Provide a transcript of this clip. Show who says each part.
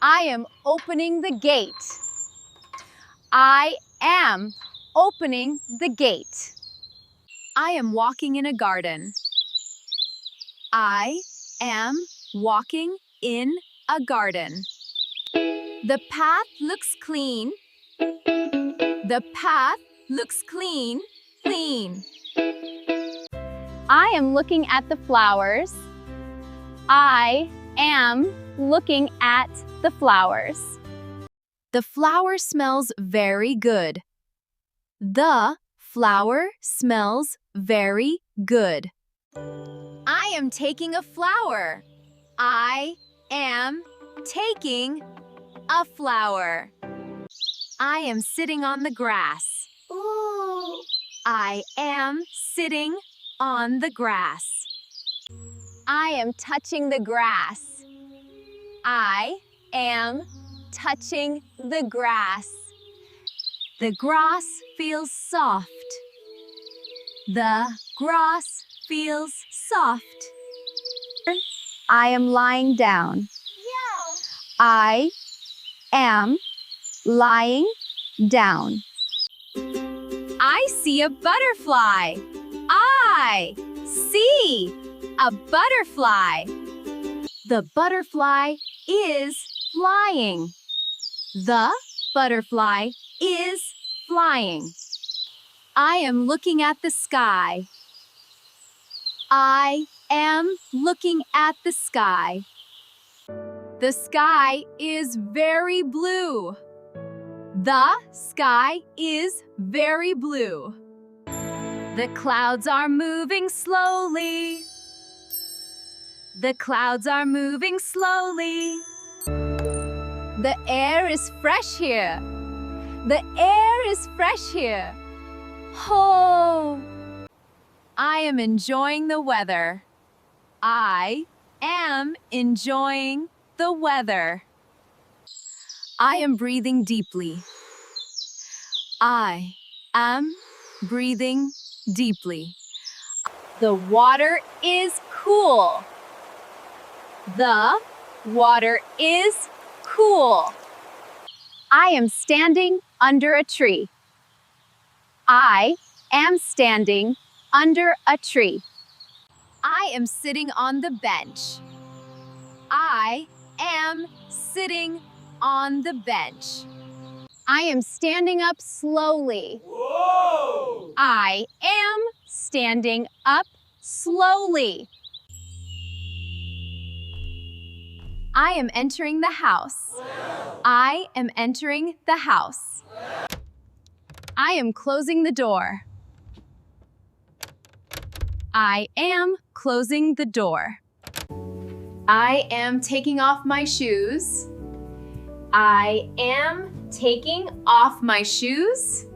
Speaker 1: I am opening the gate. I am opening the gate. I am walking in a garden. I am walking in a garden. The path looks clean. The path looks clean, clean. I am looking at the flowers. I am looking at the flowers. The flower smells very good. The flower smells very good. I am taking a flower. I am taking a flower. I am sitting on the grass. Ooh. I am sitting on the grass. I am touching the grass. I am touching the grass. The grass feels soft. The grass feels soft. I am lying down. I am lying down. I see a butterfly. I see a butterfly. The butterfly is flying. The butterfly is flying. I am looking at the sky. I am looking at the sky. The sky is very blue. The sky is very blue. The clouds are moving slowly. The clouds are moving slowly. The air is fresh here. The air is fresh here. Oh! I am enjoying the weather. I am enjoying the weather. I am breathing deeply. I am breathing deeply. The water is cool. The water is cool. I am standing under a tree. I am standing under a tree. I am sitting on the bench. I am sitting on the bench. I am standing up slowly. Whoa! I am standing up slowly. I am entering the house. I am entering the house. I am closing the door. I am closing the door. I am taking off my shoes. I am taking off my shoes.